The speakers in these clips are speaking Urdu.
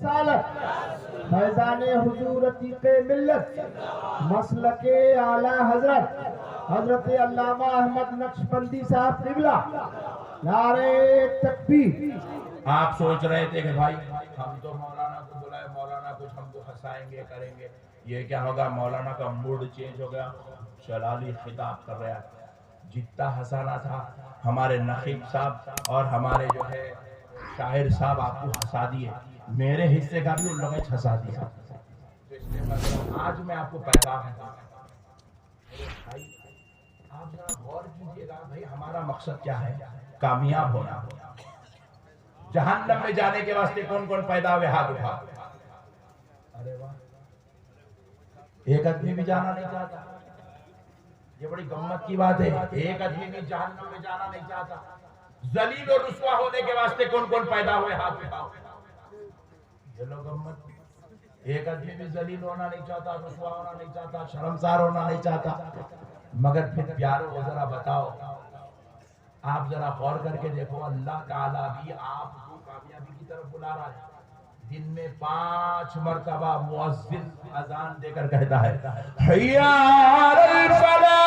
رسالت، فیضان حضور عتیق ملت، مسلک اعلی حضرت حضرت علامہ احمد نقشبندی صاحب قبلہ، نعرہ تکبیر۔ آپ سوچ رہے تھے کہ بھائی ہم تو مولانا کو بلائے، مولانا کچھ ہم کو ہنسائیں گے، کریں گے، یہ کیا ہوگا؟ مولانا کا موڈ چینج ہو گیا، جلالی خطاب کر رہا ہے۔ جتنا ہنسانا تھا ہمارے نقیب صاحب اور ہمارے جو ہے شاعر صاحب آپ کو ہنسا دیے، میرے حصے کا بھی ان لوگوں نے ہنسا دیا۔ تو اس لیے آج میں آپ کو پیغام ہے، میرے بھائی آپ ذرا غور کیجئے گا، بھائی ہمارا مقصد کیا ہے؟ کامیاب ہونا۔ جہنم میں جانے کے واسطے کون کون پیدا ہوئے؟ ہاتھ اٹھا۔ ارے واہ، ایک آدمی بھی جانا نہیں چاہتا، یہ بڑی گمت کی بات ہے، ایک آدمی بھی جہنم میں جانا نہیں چاہتا۔ ذلیل اور رسوا ہونے کے واسطے کون کون پیدا ہوئے؟ ہاتھ اٹھاؤ۔ یہ لوگ گمت، ایک آدمی بھی ذلیل ہونا نہیں چاہتا، رسوا ہونا نہیں چاہتا، شرمسار ہونا نہیں چاہتا، مگر پھر پیارو ذرا بتاؤ، آپ ذرا غور کر کے دیکھو، اللہ تعالیٰ بھی آپ کو کامیابی کی طرف بلا رہا ہے۔ دن میں 5 مرتبہ مؤذن اذان دے کر کہتا ہے حی علی الفلاح،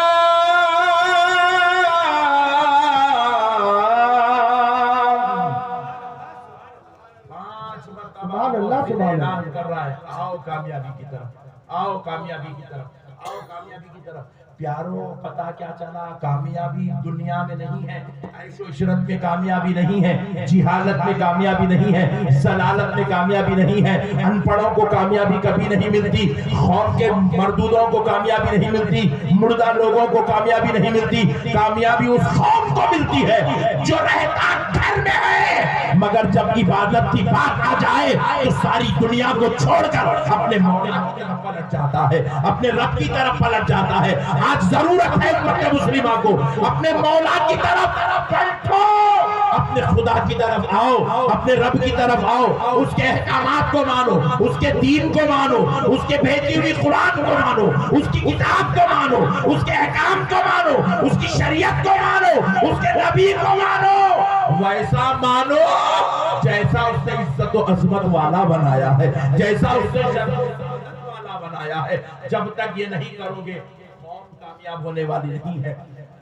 5 مرتبہ اعلان کر رہا ہے آؤ کامیابی کی طرف، آؤ کامیابی کی طرف، آؤ کامیابی کی طرف۔ پیارو پتہ کیا چلا؟ کامیابی دنیا میں نہیں ہے، عیش و عشرت میں کامیابی نہیں ہے، جہالت میں کامیابی نہیں ہے، ضلالت میں کامیابی نہیں ہے، ان پڑھوں کو کامیابی کبھی نہیں ملتی، قوم کے مردودوں کو کامیابی نہیں ملتی، مردہ لوگوں کو کامیابی نہیں ملتی۔ کامیابی اس قوم کو ملتی ہے جو رہتا گھر میں ہے، مگر جب عبادت کی بات آ جائے تو ساری دنیا کو چھوڑ کر اپنے مولا کی طرف پلٹ جاتا ہے، اپنے رب کی طرف پلٹ جاتا ہے۔ آج ضرورت ہے امت مسلمہ کو اپنے مولا کی طرف پلٹو، اپنے خدا کی طرف آؤ، اپنے رب کی طرف آؤ، اس کے احکامات کو مانو، اس کے دین کو مانو، اس کے بھیجی ہوئی قرآن کو مانو، اس کی کتاب کو مانو، اس کے احکام کو مانو، اس کی شریعت کو مانو، اس کے نبی کو مانو، ویسا مانو جیسا اس نے عزت و عظمت والا بنایا ہے، جیسا اس نے شرف و عزت والا بنایا ہے۔ جب تک یہ نہیں کرو گے قوم کامیاب ہونے والی نہیں ہے۔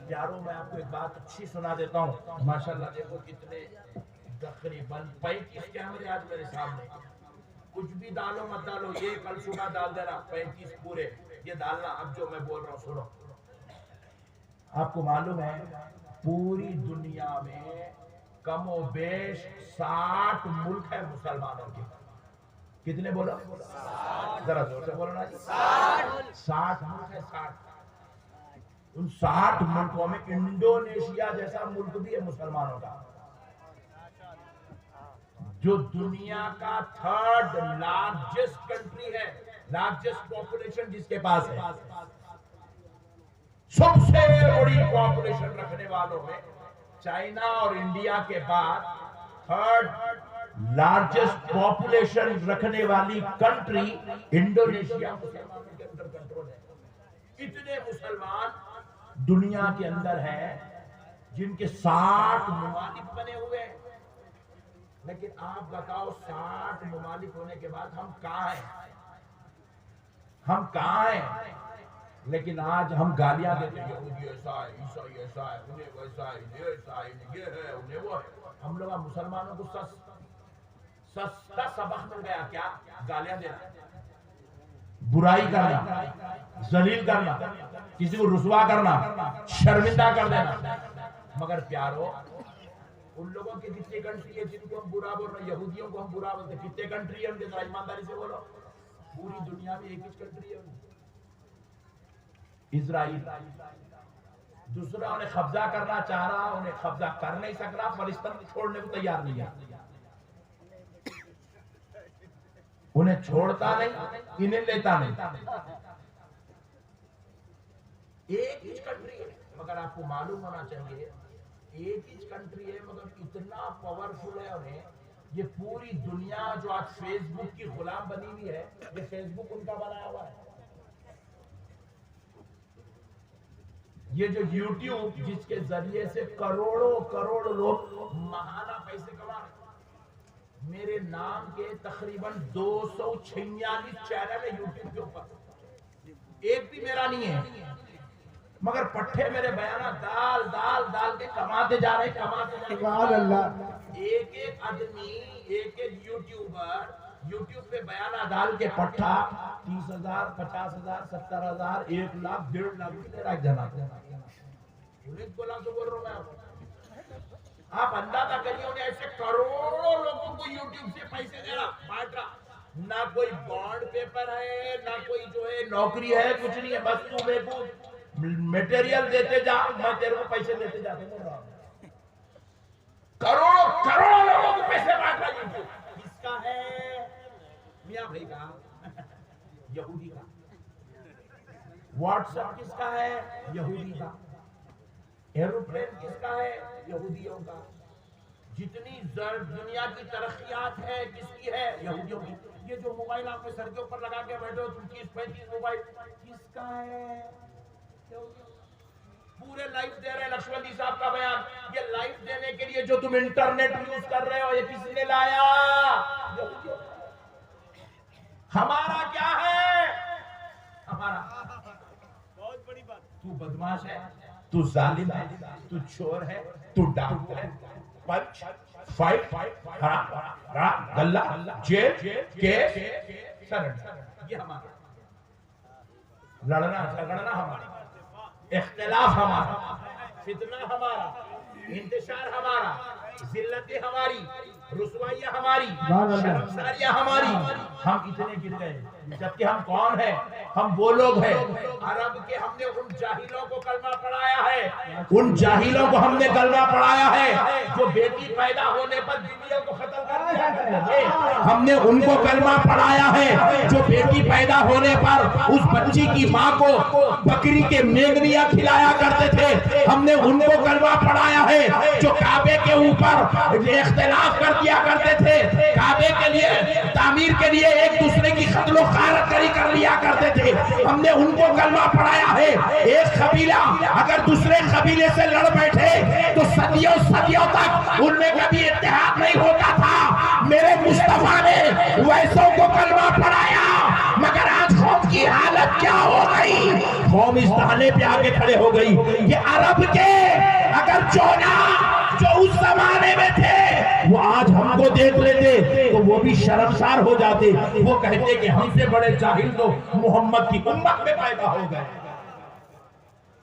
پیاروں میں آپ کو ایک بات اچھی سنا دیتا ہوں، ماشاءاللہ دیکھو کتنے تقریباً 35 کیمرے آج میرے سامنے، کچھ بھی ڈالو مت ڈالو، یہ کل صبح ڈال دینا 35 پورے، یہ ڈالنا اب جو میں بول رہا ہوں سنو۔ آپ کو معلوم ہے پوری دنیا میں کم و بیش 60 ملک ہے مسلمانوں کے، کتنے بولو؟ ذرا زور سے بولنا جی، 60 ملک ہے، 60۔ ان 60 ملکوں میں انڈونیشیا جیسا ملک بھی ہے مسلمانوں کا، جو دنیا کا 3rd لارجسٹ کنٹری ہے، لارجسٹ پاپولیشن جس کے پاس ہے، سب سے بڑی پاپولیشن رکھنے والوں میں چائنا اور انڈیا کے بعد 3rd لارجسٹ پاپولیشن رکھنے والی کنٹری انڈونیشیا مسلمانوں کے اندر کنٹرول ہے۔ اتنے مسلمان دنیا کے اندر ہیں جن کے 60 ممالک بنے ہوئے ہیں، لیکن آپ بتاؤ 60 ممالک ہونے کے بعد ہم کہاں ہیں؟ ہم کہاں ہیں؟ لیکن آج ہم گالیاں دیتے ہیں، یہودی ایسا ہے، عیسائی ایسا ہے، انہیں ویسا ہے، انہیں ایسا ہے، انہیں یہ ہے، انہیں وہ ہے۔ ہم لوگ مسلمانوں کو سستا سبق مل گیا کیا؟ گالیاں دینا، برائی کرنا، ذلیل کرنا، کسی کو رسوا کرنا، شرمندہ کر دینا۔ مگر پیارو ان لوگوں کی کتنی کنٹری ہے جن کو ہم برا بول رہے ہیں؟ یہودیوں کو ہم برا بولتے ہیں، کتنے کنٹری ہے ان کے؟ ذرا ایمانداری سے بولو، پوری دنیا میں ایک ہی کنٹری ہے اسرائیل۔ دوسرا انہیں قبضہ کرنا چاہ رہا، انہیں قبضہ کر نہیں سک رہا، فلسطین چھوڑنے کو تیار نہیں ہے، انہیں چھوڑتا نہیں، انہیں لیتا نہیں۔ ایک ہی کنٹری ہے، مگر آپ کو معلوم ہونا چاہیے ایک ہی کنٹری ہے مگر اتنا پاورفل ہے انہیں، یہ پوری دنیا جو آج فیس بک کی غلام بنی ہوئی ہے، یہ فیس بک ان کا بنایا ہوا ہے۔ یہ جو یوٹیوب جس کے ذریعے سے کروڑوں کروڑ لوگ ماہانہ پیسے کما رہے ہیں، میرے نام کے تقریباً 246 چینل ہے یوٹیوب کے اوپر، ایک بھی میرا نہیں ہے، مگر پٹھے میرے بیانات ڈال ڈال ڈال کے کماتے جا رہے سبحان اللہ۔ ایک ایک آدمی، ایک ایک یوٹیوبر یوٹیوب پہ بیانات ڈال کے پٹھا 30,000 50,000 70,000 1 لاکھ 1.5 لاکھ بھی دے رہا ہے جناب۔ پولیس بولا تو بول رہا ہوں میں، آپ اندازہ کریے انہیں ایسے کروڑوں لوگوں کو یوٹیوب سے پیسے دے رہا بانٹ رہا، نہ کوئی بانڈ پیپر ہے نہ کوئی جو ہے نوکری ہے، کچھ نہیں ہے، بس تو بے بود میٹیریل دیتے جا، میں تیرے کو پیسے دیتے جاتے ہوں، کروڑوں لوگوں کو پیسے بانٹ رہا یوٹیوب۔ کس کا ہے؟ میاں بھائی کا، یہودی کا۔ واٹس ایپ کس کا ہے؟ یہودی کا۔ ایروپلین کس کا ہے؟ یہودیوں کا۔ جتنی دنیا کی ترقیات ہے کس کی ہے؟ یہودیوں کی۔ یہ جو موبائل آپ نے سر کے اوپر لگا کے بیٹھے ہو 30-35 موبائل کس کا ہے؟ پورے لائف دے رہے ہیں نقشبندی صاحب کا بیان، یہ لائف دینے کے لیے جو تم انٹرنیٹ یوز کر رہے ہو یہ کس نے لایا؟ ہمارا کیا ہے؟ ہمارا بہت بڑی بات، تو بدماش ہے، تو ظالم ہے، تو چور ہے، تو ڈاکو ہے، پنچ فائٹ حرام گلہ جیل کیس سرنڈر، یہ ہمارا لڑنا جھگڑنا ہمارا، اختلاف ہمارا، فتنہ ہمارا، انتشار ہمارا، ذلتیں ہماری، رسوائیاں ہماری، شرمساریاں ہماری۔ ہم اتنے گر گئے جبکہ ہم کون ہیں؟ ہم وہ لوگ ہیں عرب کے، ہم نے ان جاہلوں کو کلمہ پڑھایا ہے، ان جاہلوں کو ہم نے کلمہ پڑھایا ہے جو بیٹی پیدا ہونے پر بیویوں کو قتل کر دیا ہے، ہم نے ان کو کلمہ پڑھایا ہے جو بیٹی پیدا ہونے پر اس بچی کی ماں کو بکری کے میگنیاں کھلایا کرتے تھے، ہم نے ان کو کلمہ پڑھایا ہے جو کعبے کے اوپر اختلاف کر دیا کرتے تھے، کعبے کے لیے تعمیر کے لیے ایک دوسرے کی قتل و غارت کر لیا کرتے تھے، ہم نے ان کو کلمہ پڑھایا ہے۔ ایک قبیلہ اگر دوسرے قبیلے سے لڑ بیٹھے تو صدیوں تک ان میں کبھی اتحاد نہیں ہوتا تھا، میرے مصطفیٰ نے ویسوں کو کلمہ پڑھایا، مگر آج قوم کی حالت کیا ہو گئی؟ قوم اس دہانے پہ آگے کھڑے ہو گئی کہ عرب کے اگر جو اس زمانے میں تھے وہ آج ہم کو دیکھ لیتے تو وہ بھی شرمسار ہو جاتے، وہ کہتے کہ ہم سے بڑے جاہل تو محمد کی امت میں پیدا ہو گئے۔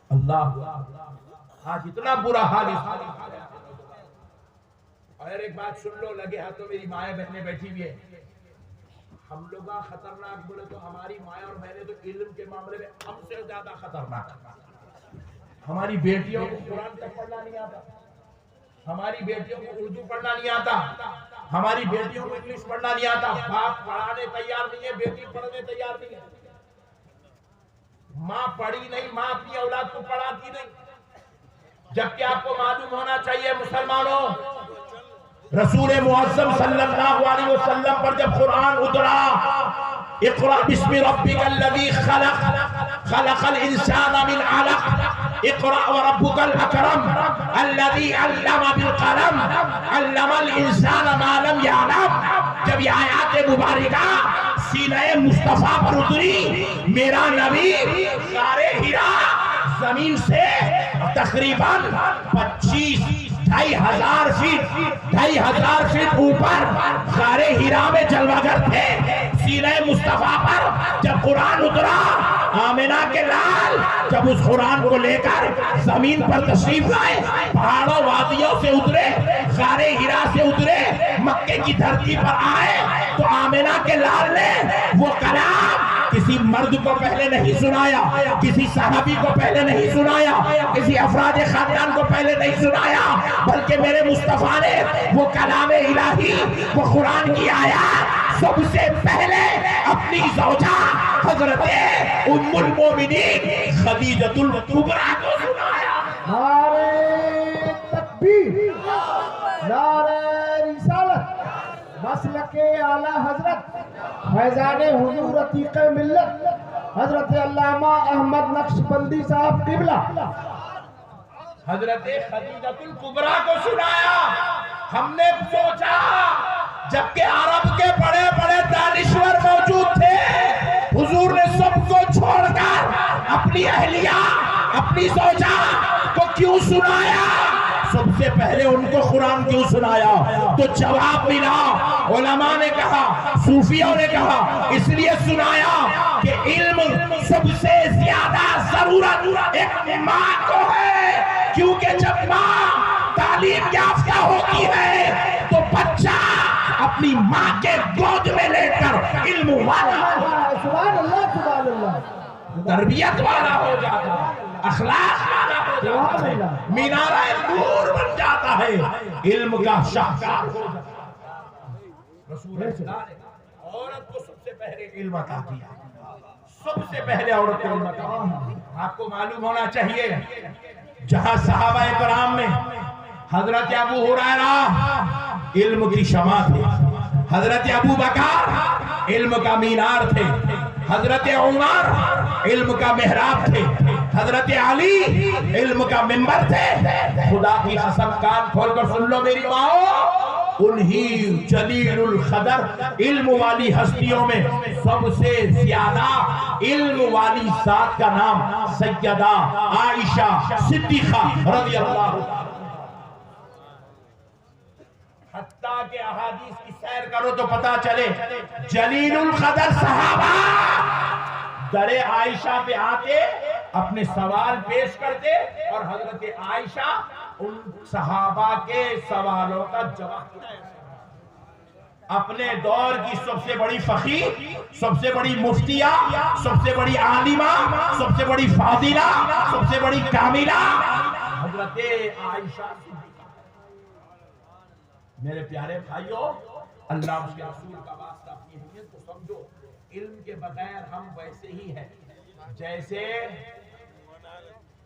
اللہ آج اتنا برا حال ہے۔ اور ایک بات سن لو، لگے ہاتھوں میری مائیں بہنیں بیٹھی ہوئی ہیں، ہم لوگ خطرناک بولے تو ہماری مائیں اور بہنیں تو علم کے معاملے میں ہم سے زیادہ خطرناک، ہماری بیٹیوں کو قرآن تک پڑھنا نہیں آتا، ہماری بیٹیوں کو اردو پڑھنا نہیں آتا، ہماری بیٹیوں کو انگلش پڑھنا نہیں آتا، باپ پڑھانے تیار نہیں ہے، بیٹی پڑھنے تیار نہیں ہے، ماں پڑھی نہیں، ماں اپنی اولاد کو پڑھاتی نہیں، جبکہ آپ کو معلوم ہونا چاہیے مسلمانوں، رسول معظم صلی اللہ علیہ وسلم پر جب قرآن اترا، اقرأ بسم ربک الذی خلق خلق الانسان من علق اقرأ وربک الاکرم الذی علم بالقلم علم الانسان ما لم یعلم، جب یہ آیات مبارکہ سینہ مصطفیٰ پر اتری، میرا نبی غار حرا زمین سے تقریباً 2,500 فیٹ اوپر غار حرا میں جلوہ گر تھے، سینہ مصطفیٰ پر جب قرآن اترا، آمنہ کے لال جب اس قرآن کو لے کر زمین پر تشریف لائے، پہاڑوں وادیوں سے اترے، غار حرا سے اترے، مکے کی دھرتی پر آئے، تو آمنہ کے لال نے وہ کلام کسی مرد کو پہلے نہیں سنایا، کسی صحابی کو پہلے نہیں سنایا، کسی افراد خاندان کو پہلے نہیں سنایا، بلکہ میرے مصطفیٰ نے وہ کلام الہی، وہ قرآن کی آیات سب سے پہلے اپنی زوجہ حضرت ام المومنین خدیجۃ الکبریٰ کو سنایا۔ نعرہ تکبیر، نعرہ رسالت، مسلک اعلیٰ حضرت فیضان حضور عتیق ملت حضرت علامہ احمد نقشبندی صاحب قبلہ، حضرت خدیجۃ الکبریٰ کو سنایا۔ ہم نے سوچا جبکہ عرب کے بڑے بڑے دانشور موجود تھے، حضور نے سب کو چھوڑ کر اپنی اہلیہ، اپنی زوجہ کو کیوں سنایا؟ سب سے پہلے ان کو قرآن کیوں سنایا؟ تو جواب ملا، علماء نے کہا، صوفیوں نے کہا، اس لیے سنایا کہ علم سب سے زیادہ ضرورت ایک ماں کو ہے، کیونکہ جب ماں تعلیم یافتہ ہوتی ہے تو بچہ اپنی ماں کے گود میں لے کر علم والا، سبحان اللہ سبحان اللہ، تربیت والا ہو جاتا ہے، اخلاق والا ہو جاتا ہے، مینارہ نور بن جاتا ہے، علم کا شاہکار ہو جاتا ہے۔ رسول اللہ نے عورت کو سب سے پہلے علم عطا کیا، سب سے پہلے عورت کو علم عطا کیا۔ آپ کو معلوم ہونا چاہیے جہاں صحابہ کرام میں حضرت ابو ہریرہ علم کی شمع تھے، حضرت ابو بکر علم کا مینار تھے، حضرت عمر علم کا محراب تھے، حضرت علی علم کا منبر تھے۔ خدا کی قسم کان کھول کر سن لو میری ماں، انہی جلیل القدر علم والی ہستیوں میں سب سے زیادہ علم والی ذات کا نام سیدہ عائشہ صدیقہ رضی اللہ عنہا۔ حتیٰ کہ احادیث کی سیر کرو تو پتا چلے جلیل القدر صحابہ درِ عائشہ پہ آتے، اپنے سوال پیش کرتے اور حضرت عائشہ ان صحابہ کے سوالوں کا جواب دیتے۔ اپنے دور کی سب سے بڑی فقیہ، سب سے بڑی مفتیہ، سب سے بڑی عالمہ، سب سے بڑی فاضلہ، سب سے بڑی کاملہ حضرت عائشہ۔ میرے پیارے بھائیوں، اللہ اس کے رسول کا واسطہ اپنی اہمیت کو سمجھو۔ علم کے بغیر ہم ویسے ہی ہیں جیسے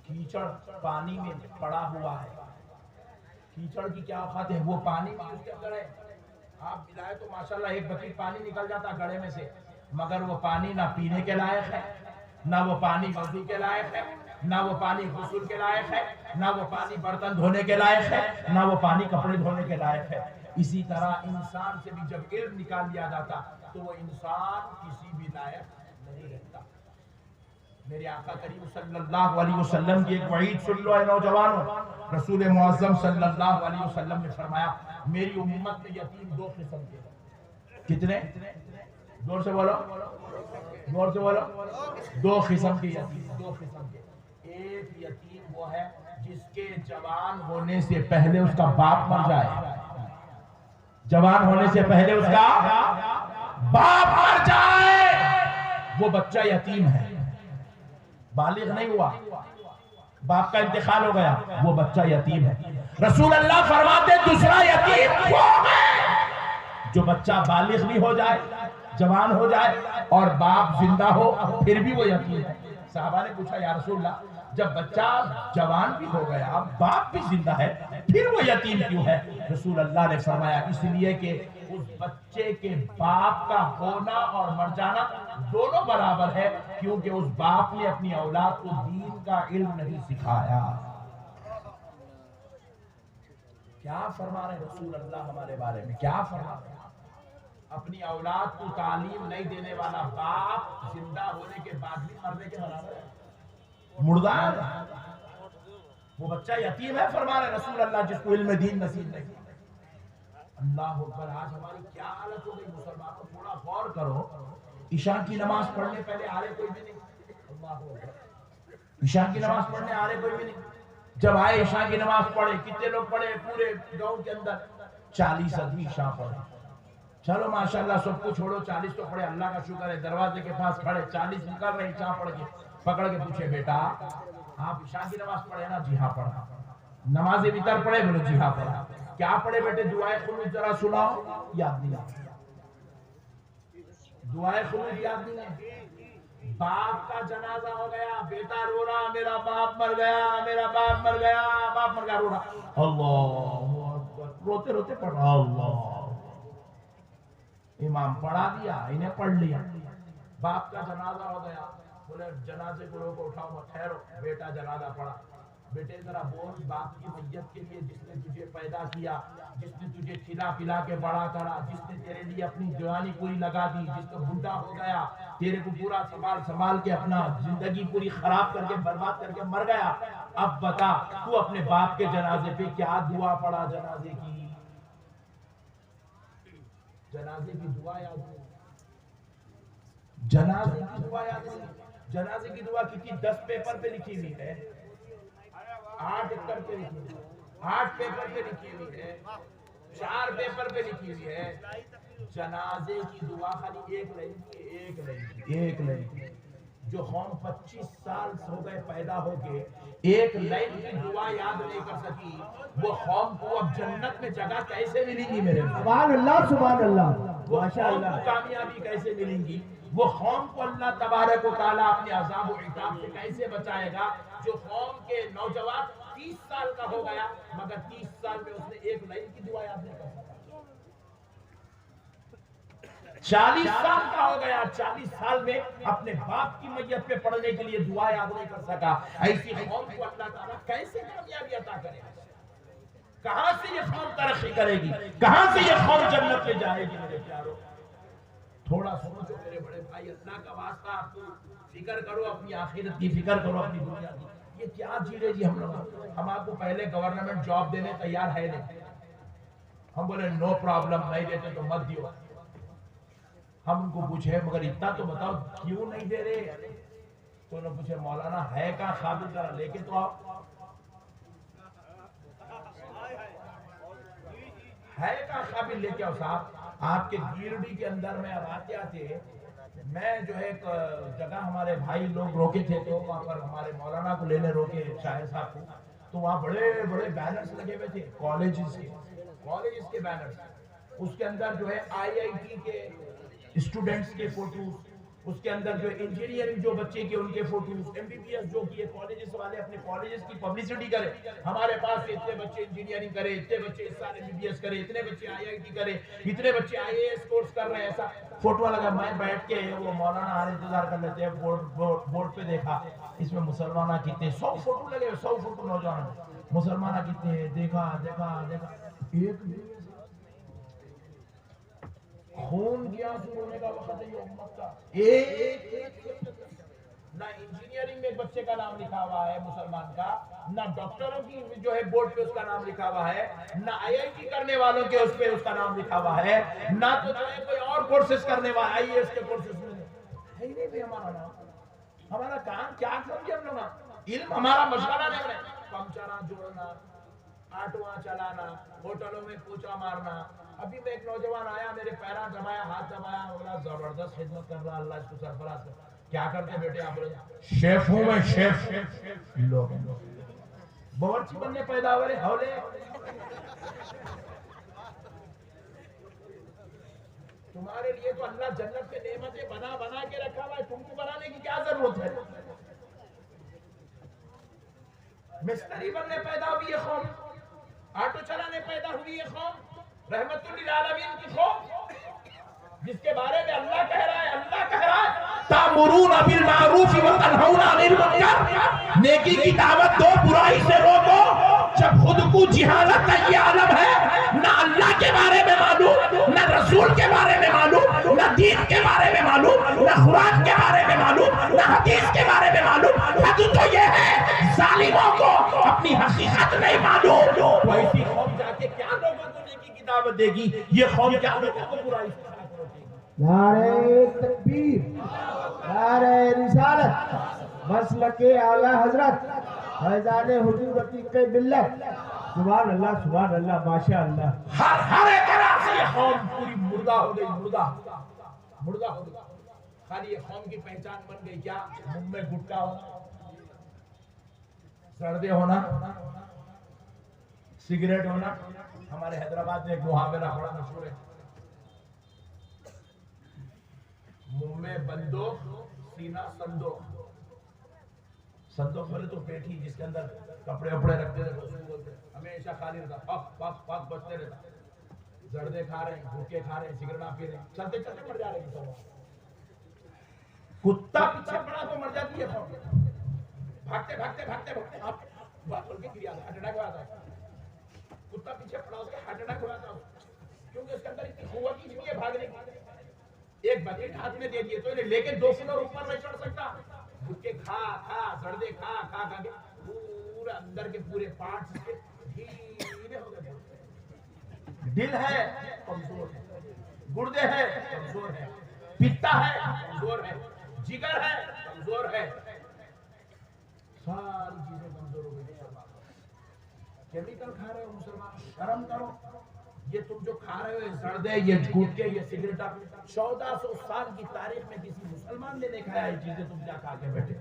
کیچڑ پانی میں پڑا ہوا ہے۔ کیچڑ کی کیا اوقات ہے؟ وہ پانی میں اس کے اندر ہے، آپ ملائے تو ماشاءاللہ ایک بکیٹ پانی نکل جاتا گڑھے میں سے، مگر وہ پانی نہ پینے کے لائق ہے، نہ وہ پانی وضو کے لائق ہے، نہ وہ پانی غسل کے لائق ہے، نہ وہ پانی برتن دھونے کے لائق ہے، نہ وہ پانی کپڑے دھونے کے لائق ہے۔ اسی طرح انسان سے بھی جب علم نکال لیا جاتا تو وہ انسان کسی بھی لائق نہیں رہتا۔ میرے آقا کریم صلی اللہ علیہ وسلم کی ایک وعید سن لو اے نوجوانوں۔ رسول معظم صلی اللہ علیہ وسلم نے فرمایا میری امت میں یتیم دو قسم کے ہیں۔ کتنے؟ زور سے بولو، زور سے بولو۔ دو قسم کے یتیم، دو قسم کے۔ ایک یتیم وہ ہے جس کے جوان ہونے سے پہلے اس کا باپ مر جائے، جوان ہونے سے پہلے اس کا باپ مر جائے، وہ بچہ یتیم ہے، بالغ نہیں ہوا، باپ کا انتقال ہو گیا، وہ بچہ یتیم ہے۔ رسول اللہ فرماتے دوسرا یتیم وہ ہے جو بچہ بالغ بھی ہو جائے، جوان ہو جائے اور باپ زندہ ہو، پھر بھی وہ یتیم ہے۔ صحابہ نے پوچھا یا رسول اللہ جب بچہ جوان بھی ہو گیا، باپ بھی زندہ ہے، پھر وہ یتیم کیوں ہے؟ رسول اللہ نے فرمایا اس لیے کہ اس بچے کے باپ کا ہونا اور مر جانا دونوں برابر ہے، کیونکہ اس باپ نے اپنی اولاد کو دین کا علم نہیں سکھایا۔ کیا فرما رہے رسول اللہ ہمارے بارے میں؟ کیا فرما رہے؟ اپنی اولاد کو تعلیم نہیں دینے والا باپ زندہ ہونے کے بعد بھی مرنے کے برابر ہے، مردہ ہے، وہ بچہ یتیم ہے۔ فرما رہے رسول اللہ جس کو علم دین نصیب نہیں۔ اللہ اکبر، آج ہماری کیا حالت ہو گئی مسلمانوں، تھوڑا غور کرو۔ عشاء کی نماز پڑھنے پہلے آ رہے کوئی بھی نہیں، اللہ اکبر، عشاء کی نماز پڑھنے آ رہے کوئی بھی نہیں۔ جب آئے عشاء کی نماز پڑھے، کتنے لوگ پڑھے؟ پورے گاؤں کے اندر 40 آدمی عشاء پڑھے۔ چلو ماشاءاللہ سب کو چھوڑو، 40 تو پڑھے، اللہ کا شکر ہے، دروازے کے پاس کھڑے 40 نکل رہے عشاء پڑھ کے، پکڑ کے پوچھے بیٹا آپ عشاء کی نماز پڑھے نا؟ جی ہاں پڑھا۔ نماز وتر پڑھے؟ بولے جی ہاں پڑھا۔ کیا پڑھے بیٹے؟ دعائے قنوت ذرا سناؤ، یاد نہیں آتا۔ دعائے قنوت یاد نہیں ہے۔ باپ کا جنازہ ہو گیا، بیٹا رو رہا میرا باپ مر گیا، میرا باپ مر گیا، باپ مر گیا، رو رہا، اللہ اکبر، روتے روتے پڑھ رہا، اللہ۔ امام پڑھا دیا، انہیں پڑھ لیا، باپ کا جنازہ ہو گیا، بولے جنازے کو روکو، اٹھاؤ مت، ٹھہرو، بیٹا جنازہ پڑھا، بیٹے ذرا بول باپ کی میت کے لیے جس نے تجھے پیدا کیا، جس نے تجھے کھلا پلا کے بڑا کرا، جس نے تیرے لیے اپنی جوانی پوری لگا دی، جس کو بوڑھا ہو گیا تیرے کو پورا سنبھال کے اپنا زندگی پوری خراب کر کے برباد کر کے مر گیا، اب بتا تو اپنے باپ کے جنازے پہ کیا دعا پڑھا؟ جنازے کی دعا یاد ہے؟ جنازے کی دعا یاد ہے؟ جنازے کی دعا کتنی 10 پیپر پہ لکھی ہوئی ہے، 8 ایکڑ پہ لکھی ہوئی ہے، 8 پیپر پہ لکھی ہوئی ہے، 4 پیپر پہ لکھی ہوئی ہے۔ جنازے کی دعا خالی ایک لائن کی جو قوم 25 سال ہو گئے پیدا ہو کے ایک لائن کی دعا یاد نہیں کر سکی، وہ قوم کو اب جنت میں جگہ کیسے ملے گی میرے بھائی؟ سبحان اللہ سبحان اللہ، وہ ماشاء قوم اللہ، کو کامیابی کیسے ملیں گی؟ وہ قوم کو اللہ تبارک و تعالیٰ اپنے عذاب و عقاب سے کیسے بچائے گا جو قوم کے نوجوان 30 سال کا ہو گیا مگر 30 سال میں اس نے ایک لائن کی دعا یاد نہیں کر سکا؟ 40 سال کا ہو گیا، 40 سال میں اپنے باپ کی میت پہ پڑھنے کے لیے دعا یاد نہیں کر سکا۔ ایسی قوم کو اللہ تعالیٰ کیسے کامیابی عطا کرے گا؟ کہاں سے یہ قوم ترقی کرے گی؟ کہاں سے یہ قوم جنت میں جائے گی؟ میرے پیارو تھوڑا سوچو میرے بڑے بھائی، اللہ کا واسطہ آپ کو فکر کرو، اپنی آخرت کی فکر کرو، اپنی دنیا کی۔ یہ کیا جی رہے جی ہم لوگ؟ ہم آپ کو پہلے گورنمنٹ جاب دینے تیار ہے نہیں، ہم بولے نو پرابلم، نہیں دیتے تو مت دیو۔ ہم ان کو پوچھے مگر اتنا تو بتاؤ کیوں نہیں دے رہے؟ تو انہوں نے پوچھے مولانا ہے کہاں قابل ذرا لے کے تو آؤ، ہے کہاں قابل لے کے آؤ صاحب۔ آپ کے گیرڈی کے اندر میں اب آتے میں جو ہے ایک جگہ ہمارے بھائی لوگ روکے تھے تو وہاں پر ہمارے مولانا کو لینے روکے شاہر صاحب کو، تو وہاں بڑے بڑے بینرز لگے ہوئے تھے کالجز کے بینرز، اس کے اندر جو ہے IIT کے اسٹوڈنٹس کے فوٹوز، اس کے اندر جو انجینئرنگ جو بچے کے ان کے فوٹوز، MBBS جو کیے کالجز والے اپنے کالجز کی پبلسٹی کرے، ہمارے پاس اتنے بچے انجینئرنگ کرے، اتنے بچے اس سال MBBS کرے، اتنے بچے IIT کرے، اتنے بچے IAS کورس کر رہے ہیں، ایسا فوٹو لگا۔ میں بیٹھ کے وہ مولانا آر انتظار کر لیتے ہیں، بورڈ پہ دیکھا اس میں مسلمانہ کتنے، 100 فوٹو لگے، 100 فوٹو نوجوان مسلمانہ کتنے، دیکھا ایک خون کیا ہونے کا وقت ہے یہ امت کا۔ نہ انجینئرنگ میں بچے کا نام لکھا ہوا ہے مسلمان کا، نہ ڈاکٹروں کی جو ہے بورڈ پہ اس کا نام لکھا ہوا ہے، نہ IIT کرنے والوں کے اس پہ اس کا نام لکھا ہوا ہے، نہ تو جو ہے کوئی اور کورسز کرنے والا IAS کے کورسز میں ہے ہی نہیں بھی ہمارا نام۔ ہمارا کام کیا سمجھے ہم لوگ؟ علم ہمارا مشغلہ نہیں ہے، پمچراں جوڑنا، آٹواں چلانا، ہوٹلوں میں پوچھا مارنا۔ ابھی میں ایک نوجوان آیا، میرے پیرا دبایا، ہاتھ دبایا، بولا زبردست خدمت کر رہا، اللہ اس کو سرفراز کر۔ کیا کرتے بیٹے آپ؟ بولے شیف ہوں میں، شیف۔ لوگ باورچی بننے پیدا ہوئے ہولے۔ تمہارے لیے تو اللہ جنت کے نعمتیں بنا کے رکھا ہوا ہے، تم کو بنانے کی کیا ضرورت ہے؟ مستری بننے پیدا ہوئی ہے قوم، آٹو چلانے پیدا ہوئی ہے قوم، رحمت للعالمین کی قوم، جس کے بارے میں اللہ کہہ رہا ہے تأمرون بالمعروف وتنہون عن المنکر، نیکی کی دعوت دو، برائی سے روکو۔ جب خود کو جہالت کا یہ عالم ہے، نہ اللہ کے بارے میں معلوم، نہ رسول کے بارے میں معلوم، نہ دین کے بارے میں معلوم، نہ قرآن کے بارے میں معلوم، نہ حدیث کے بارے میں معلوم، حد تو یہ ہے ظالموں کو اپنی حقیقت نہیں معلوم۔ تو ایسی قوم جا کے کیا لوگوں کو نیکی کی دعوت دے گی؟ یہ قوم کیا لوگوں کو برائی سے روکے گی؟ نعرہ تکبیر، نعرہ رسالت، مسلک اعلی حضرت فیضان حضور رفیق ملت۔ سبحان اللہ سبحان اللہ، ماشاء اللہ۔ ہر ایک طرح سے یہ قوم پوری مردہ ہو گئی، مردہ ہو گئی۔ خالی یہ قوم کی پہچان بن گئی کیا؟ منہ میں گٹکا ہونا، سردے ہونا، سگریٹ ہونا۔ ہمارے حیدرآباد میں ایک محاورہ بڑا مشہور ہے، منہ میں بندوق سینہ صندوق۔ صندوق بولے تو پیٹھی جس کے اندر کپڑے وپڑے رکھتے تھے، اس کو بولتے ہمیشہ خالی رہتا، پک پک پک بجتے رہتا، زردے کھا رہے ہیں، گٹکے کھا رہے ہیں، سگریٹاں پی رہے ہیں، چلتے چلتے مر جا رہے ہیں۔ کتا پیچھے پڑا تو مر جاتی ہے، بھاگتے بھاگتے بھاگتے بھاگتے۔ بات بول کے گر جاتا ہے, ہارٹ اٹیک ہو جاتا ہے. کتا پیچھے پڑا اس کا ہارٹ اٹیک ہو جاتا ہے, کیونکہ اس کے اندر اتنی قوت ہی نہیں ہے بھاگنے کی. ایک بکیٹ ہاتھ میں دے دیے تو انہیں لے کے 2 فلور اوپر نہیں چڑھ سکتا. بھٹے کھا سڑدے کھا کے پورا اندر کے پورے پارٹس کے ڈھیلے ہو گئے. دل ہے کمزور ہے, گردے ہے کمزور ہے, پتا ہے کمزور ہے, جگر ہے کمزور ہے, ساری چیزیں کمزور ہو گئی. کیمیکل کھا رہے ہو مسلمان, شرم کرو. یہ تم جو کھا رہے ہو, یہ سڑدے, یہ گٹکے, یہ سگریٹ, 1400 سال کی تاریخ میں کسی مسلمان نے نہیں کھایا یہ چیزیں, تم کیا کھا کے بیٹھے.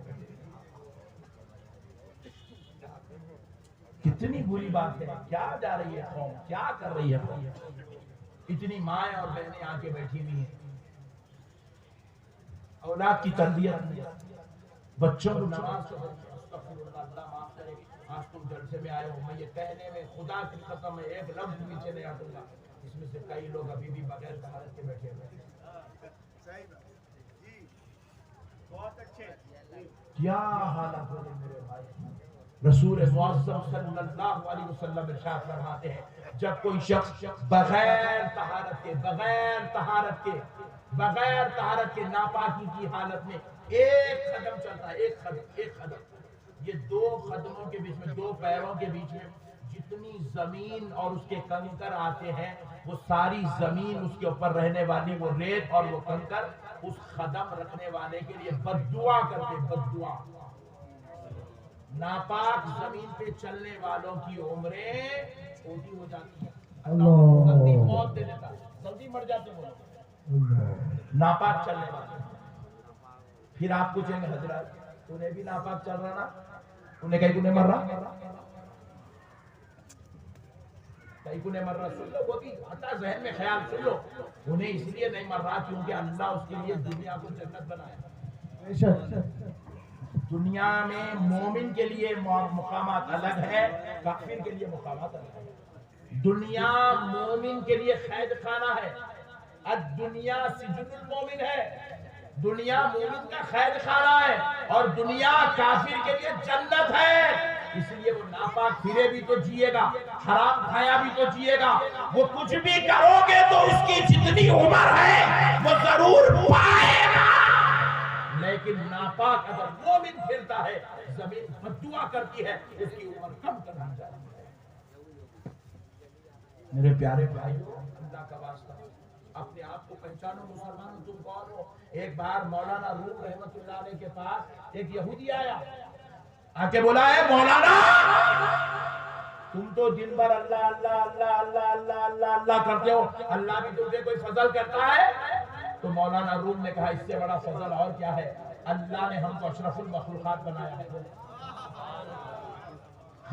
کتنی بری بات ہے. کیا جا رہی ہے قوم, کیا کر رہی ہے قوم. اتنی مائیں اور بہنیں آ کے بیٹھی ہوئی ہیں, اولاد کی تربیت نہیں, بچوں کو نماز کو اللہ معاف کرے. آج تم جلسے میں آئے ہو, میں یہ کہنے میں خدا کی قسم ہے ایک لفظ پیچھے نہیں ہٹوں گا, اس میں سے کئی لوگ ابھی بھی بغیر طہارت کے بیٹھے ہوئے. کیا حالت ہو میرے بھائی. رسول معظم صلی اللہ علیہ وسلم ارشاد فرماتے ہیں, جب کوئی شخص بغیر طہارت کے ناپاکی کی حالت میں ایک قدم چلتا ہے, ایک قدم, یہ 2 قدموں کے بیچ میں, 2 پیروں کے بیچ میں جتنی زمین اور اس کے کنکر آتے ہیں, وہ ساری زمین, اس کے اوپر رہنے والی وہ ریت اور وہ کنکر اس قدم رکھنے والے کے لیے بد دعا کرتے, بد دعا. ناپاک زمین پہ چلنے والوں کی عمریں چھوٹی ہو جاتی ہیں, اللہ جلدی موت دے دیتا, جلدی مر جاتے ہیں ناپاک چلنے والے. پھر آپ پوچھیں گے حضرت انہیں بھی ناپاک چل رہا نا, انہیں کہیں کونے مر رہا, کہیں کونے مر رہا. سن لو, وہ بھی اتا ذہن میں خیال سن لو, انہیں اس لیے نہیں مر رہا کیونکہ اللہ اس کے لیے دنیا کو جنت بنایا. دنیا میں مومن کے لیے مقامات الگ ہے, کافر کے لیے مقامات الگ ہے. دنیا مومن کے لیے قید خانہ ہے, الدنیا سجن المومن ہے. دنیا مومن کا قید خانہ ہے اور دنیا کافر کے لیے جنت ہے. اس لیے وہ ناپاک پھرے بھی تو جیے گا, حرام کھایا بھی تو جیے گا. وہ کچھ بھی کرو گے تو اس کی جتنی عمر ہے وہ ضرور پائے گا. لیکن ناپاک اگر مومن پھرتا ہے, زمین بد دعا کرتی ہے, اس کی عمر کم کرنا چاہیے. میرے پیارے بھائیو, اللہ کا واسطہ اپنے آپ کو پہچانو مسلمان, تم کون ہو. ایک بار مولانا روم رحمت اللہ علیہ کے پاس ایک یہودی آیا, آ کے بولا ہے مولانا تم تو دن بھر اللہ اللہ اللہ اللہ اللہ اللہ اللہ کرتے ہو, اللہ بھی تجھے کوئی فضل کرتا ہے. تو مولانا روم نے کہا اس سے بڑا فضل اور کیا ہے, اللہ نے ہم کو اشرف المخلوقات بنایا ہے.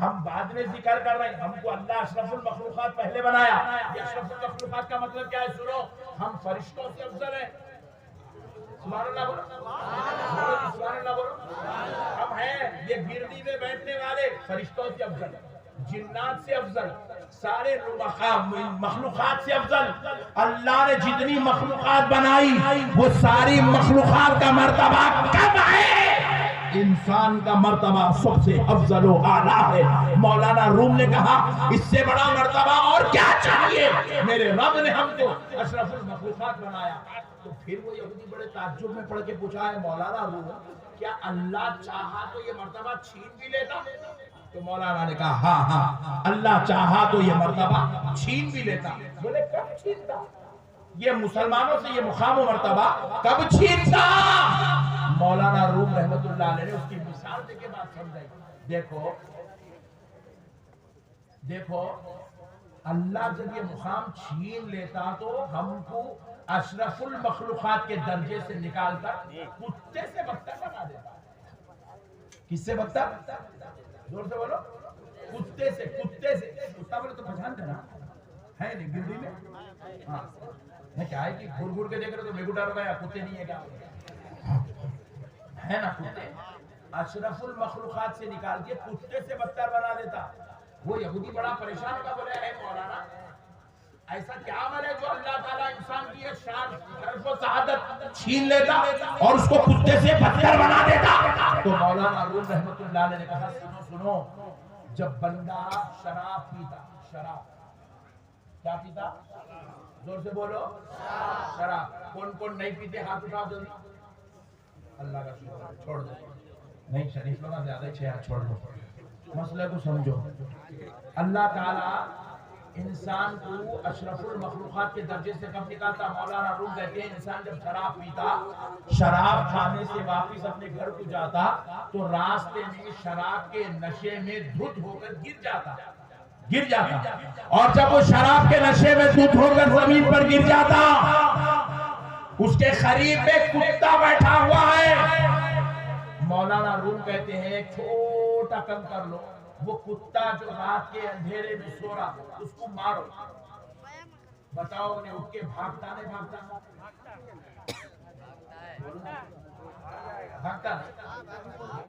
ہم بعد میں ذکر کر رہے ہیں, ہم کو اللہ اشرف المخلوقات پہلے بنایا. یہ اشرف المخلوقات کا مطلب کیا ہے سنو, ہم فرشتوں سے افضل ہیں. سبحان اللہ بولو, سبحان اللہ بولو. ہم ہیں یہ گردی میں بیٹھنے والے فرشتوں سے افضل, جنات سے افضل, سارے مخلوقات سے افضل. اللہ نے جتنی مخلوقات بنائی وہ ساری مخلوقات کا مرتبہ کم ہے, انسان کا مرتبہ سب سے افضل و اعلیٰ ہے. مولانا روم نے کہا اس سے بڑا مرتبہ اور کیا چاہیے, میرے رب نے ہم کو اشرف المخلوقات بنایا. تو پھر وہ یہودی بڑے تعجب میں پڑھ کے پوچھا ہے مولانا روم کیا اللہ چاہا تو یہ مرتبہ چھین بھی لیتا؟ تو مولانا نے کہا ہاں ہاں اللہ چاہا تو یہ مرتبہ چھین بھی لیتا. بولے کب چھینتا؟ یہ مسلمانوں سے یہ مقام و مرتبہ کب چھینتا؟ مولانا روم رحمت اللہ علیہ نے اس کی مثال دے کے بات سمجھائی. دیکھو اللہ جب یہ مقام چھین لیتا تو ہم کو اشرف المخلوقات کے درجے سے نکال کر کتے سے بدتر بنا دیتا. کس سے بدتر؟ زور سے بولو. کتے سے. کتا بولے تو پہچان کرنا ہے نہیں گردی میں. ہاں کیا ہے کہ گھر گھر کے دیکھ رہے تو بے گٹا رہا کتے نہیں ہے کیا ہے نا. کتے اشرف المخلوقات سے نکال کے کتے سے بدتر بنا دیتا. وہ یہودی بڑا پریشان ہوگا, بولے اے مولانا ایسا کیا عمل ہے جو اللہ تعالیٰ انسان کی یہ شان شرف و سعادت چھین لیتا اور اس کو کتے سے بدتر بنا دیتا؟ تو مولانا روم رحمت اللہ علیہ نے کہا سنو جب بندہ شراب پیتا، شراب کیا پیتا؟ زور سے بولو، شراب۔ کون کون نہیں پیتے ہاتھ اٹھاؤ جلدی۔ اللہ کا شکر ہے، چھوڑ دو، نہیں شریف لوگ زیادہ چھ ہاتھ چھوڑ دو، مسئلے کو سمجھو۔ اللہ تعالیٰ انسان کو اشرف المخلوقات کے درجے سے کب نکالتا؟ مولانا روم کہتے ہیں انسان جب شراب پیتا، شراب کھانے سے واپس اپنے گھر کو جاتا تو راستے میں شراب کے نشے میں دھت ہو کر گر جاتا، اور جب وہ شراب کے نشے میں دھت ہو کر زمین پر گر جاتا، اس کے قریب میں کتا بیٹھا ہوا ہے۔ مولانا روم کہتے ہیں ایک چھوٹا کم کر لو، وہ کتا جو رات کے اندھیرے میں سو رہا اس کو مارو، بتاؤ انہیں اٹھ کے بھاگتا نہیں بھاگتا؟ بھاگتا نہیں۔